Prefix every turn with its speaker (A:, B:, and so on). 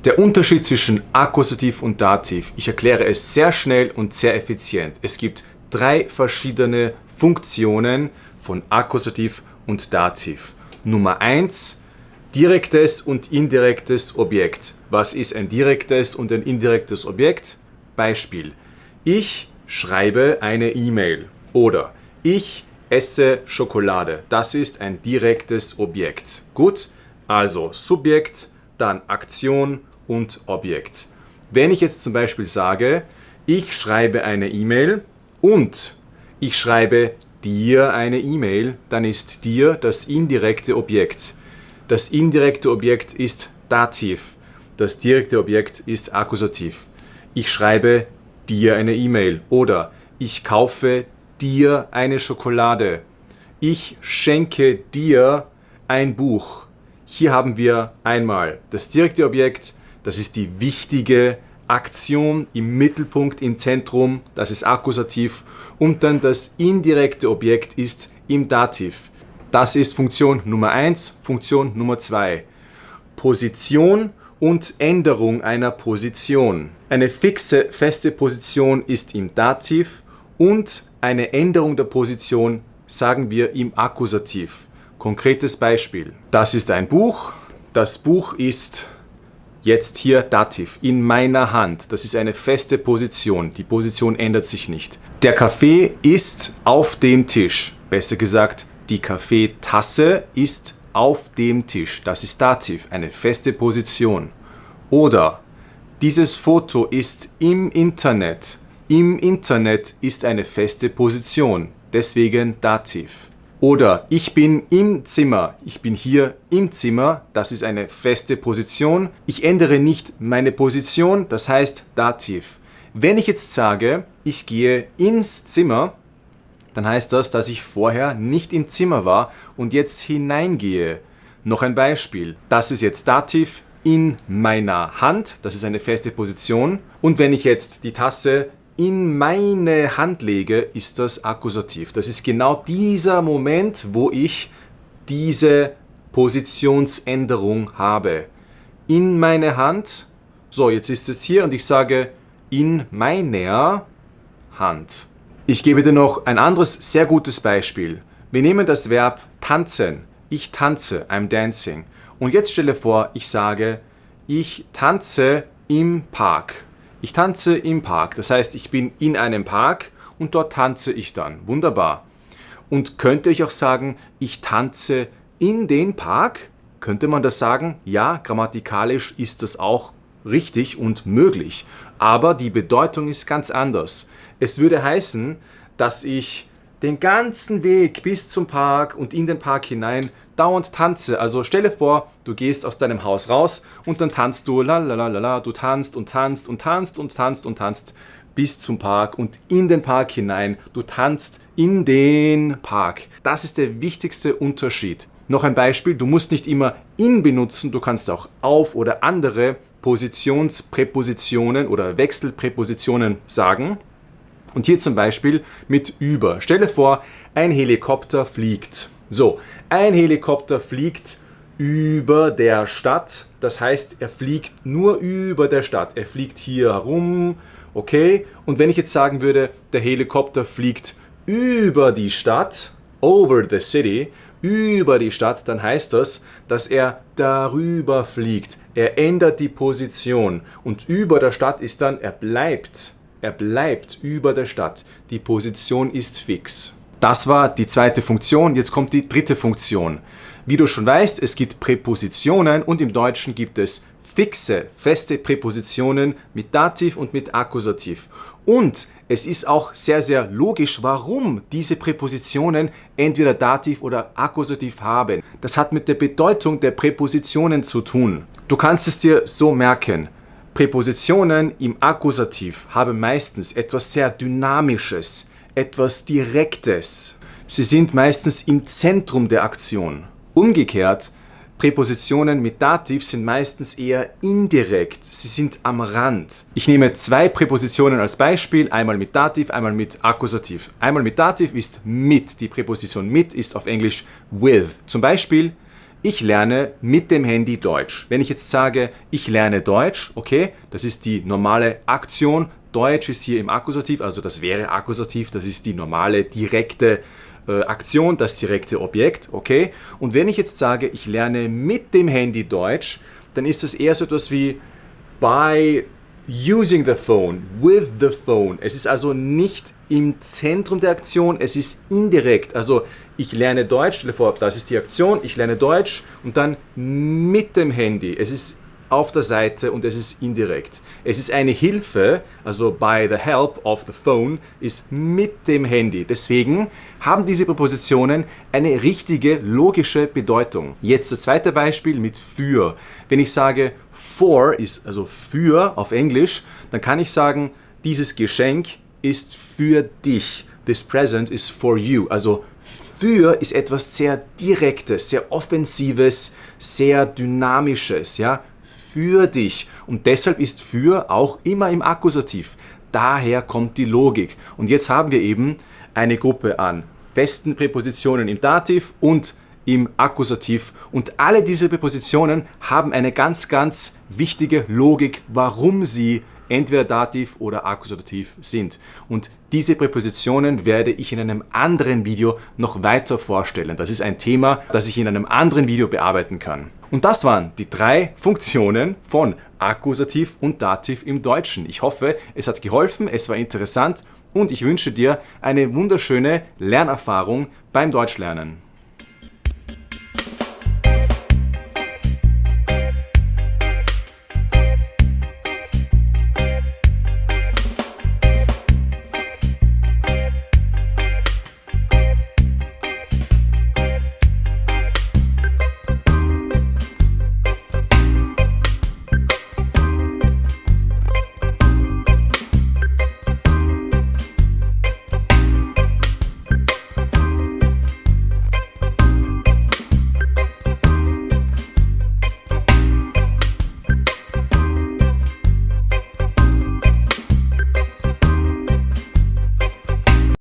A: Der Unterschied zwischen Akkusativ und Dativ. Ich erkläre es sehr schnell und sehr effizient. Es gibt 3 verschiedene Funktionen von Akkusativ und Dativ. Nummer 1, direktes und indirektes Objekt. Was ist ein direktes und ein indirektes Objekt? Beispiel. Ich schreibe eine E-Mail oder ich esse Schokolade. Das ist ein direktes Objekt. Gut, also Subjekt, dann Aktion und Objekt. Wenn ich jetzt zum Beispiel sage, ich schreibe eine E-Mail und ich schreibe dir eine E-Mail, dann ist dir das indirekte Objekt. Das indirekte Objekt ist Dativ. Das direkte Objekt ist Akkusativ. Ich schreibe dir eine E-Mail oder ich kaufe dir eine Schokolade. Ich schenke dir ein Buch. Hier haben wir einmal das direkte Objekt, das ist die wichtige Aktion im Mittelpunkt, im Zentrum, das ist Akkusativ, und dann das indirekte Objekt ist im Dativ. Das ist Funktion Nummer 1, Funktion Nummer 2. Position und Änderung einer Position. Eine fixe, feste Position ist im Dativ und eine Änderung der Position sagen wir im Akkusativ. Konkretes Beispiel. Das ist ein Buch. Das Buch ist jetzt hier Dativ, in meiner Hand. Das ist eine feste Position. Die Position ändert sich nicht. Der Kaffee ist auf dem Tisch. Besser gesagt, die Kaffeetasse ist auf dem Tisch. Das ist Dativ, eine feste Position. Oder dieses Foto ist im Internet. Im Internet ist eine feste Position. Deswegen Dativ. Oder ich bin im Zimmer. Ich bin hier im Zimmer. Das ist eine feste Position. Ich ändere nicht meine Position. Das heißt Dativ. Wenn ich jetzt sage, ich gehe ins Zimmer, dann heißt das, dass ich vorher nicht im Zimmer war und jetzt hineingehe. Noch ein Beispiel. Das ist jetzt Dativ in meiner Hand. Das ist eine feste Position. Und wenn ich jetzt die Tasse in meine Hand lege, ist das Akkusativ. Das ist genau dieser Moment, wo ich diese Positionsänderung habe. In meine Hand. So, jetzt ist es hier und ich sage in meiner Hand. Ich gebe dir noch ein anderes sehr gutes Beispiel. Wir nehmen das Verb tanzen. Ich tanze, I'm dancing. Und jetzt stelle vor, ich sage, ich tanze im Park. Ich tanze im Park. Das heißt, ich bin in einem Park und dort tanze ich dann. Wunderbar. Und könnte ich auch sagen, ich tanze in den Park? Könnte man das sagen? Ja, grammatikalisch ist das auch richtig und möglich. Aber die Bedeutung ist ganz anders. Es würde heißen, dass ich den ganzen Weg bis zum Park und in den Park hinein dauernd tanze. Also stelle vor, du gehst aus deinem Haus raus und dann tanzt du, lalalala, du tanzt und tanzt und tanzt und tanzt und tanzt bis zum Park und in den Park hinein. Du tanzt in den Park. Das ist der wichtigste Unterschied. Noch ein Beispiel, du musst nicht immer in benutzen, du kannst auch auf oder andere Positionspräpositionen oder Wechselpräpositionen sagen. Und hier zum Beispiel mit über. Stelle vor, ein Helikopter fliegt. So, ein Helikopter fliegt über der Stadt. Das heißt, er fliegt nur über der Stadt. Er fliegt hier herum, okay? Und wenn ich jetzt sagen würde, der Helikopter fliegt über die Stadt, over the city, über die Stadt, dann heißt das, dass er darüber fliegt. Er ändert die Position. Und über der Stadt ist dann, er bleibt über der Stadt. Die Position ist fix. Das war die zweite Funktion, jetzt kommt die dritte Funktion. Wie du schon weißt, es gibt Präpositionen und im Deutschen gibt es fixe, feste Präpositionen mit Dativ und mit Akkusativ. Und es ist auch sehr, sehr logisch, warum diese Präpositionen entweder Dativ oder Akkusativ haben. Das hat mit der Bedeutung der Präpositionen zu tun. Du kannst es dir so merken. Präpositionen im Akkusativ haben meistens etwas sehr Dynamisches, etwas Direktes. Sie sind meistens im Zentrum der Aktion. Umgekehrt, Präpositionen mit Dativ sind meistens eher indirekt. Sie sind am Rand. Ich nehme 2 Präpositionen als Beispiel, einmal mit Dativ, einmal mit Akkusativ. Einmal mit Dativ ist mit. Die Präposition mit ist auf Englisch with. Zum Beispiel, ich lerne mit dem Handy Deutsch. Wenn ich jetzt sage, ich lerne Deutsch, okay, das ist die normale Aktion. Deutsch ist hier im Akkusativ, also das wäre Akkusativ, das ist die normale, direkte Aktion, das direkte Objekt, okay. Und wenn ich jetzt sage, ich lerne mit dem Handy Deutsch, dann ist das eher so etwas wie by using the phone, with the phone. Es ist also nicht im Zentrum der Aktion, es ist indirekt. Also ich lerne Deutsch, stell dir vor, das ist die Aktion, ich lerne Deutsch und dann mit dem Handy. Es ist auf der Seite und es ist indirekt. Es ist eine Hilfe, also by the help of the phone, ist mit dem Handy. Deswegen haben diese Präpositionen eine richtige, logische Bedeutung. Jetzt das zweite Beispiel mit für. Wenn ich sage for ist also für auf Englisch, dann kann ich sagen, dieses Geschenk ist für dich. This present is for you. Also für ist etwas sehr Direktes, sehr Offensives, sehr Dynamisches, ja, für dich. Und deshalb ist für auch immer im Akkusativ. Daher kommt die Logik. Und jetzt haben wir eben eine Gruppe an festen Präpositionen im Dativ und im Akkusativ. Und alle diese Präpositionen haben eine ganz, ganz wichtige Logik, warum sie entweder Dativ oder Akkusativ sind. Und diese Präpositionen werde ich in einem anderen Video noch weiter vorstellen. Das ist ein Thema, das ich in einem anderen Video bearbeiten kann. Und das waren die 3 Funktionen von Akkusativ und Dativ im Deutschen. Ich hoffe, es hat geholfen, es war interessant und ich wünsche dir eine wunderschöne Lernerfahrung beim Deutschlernen.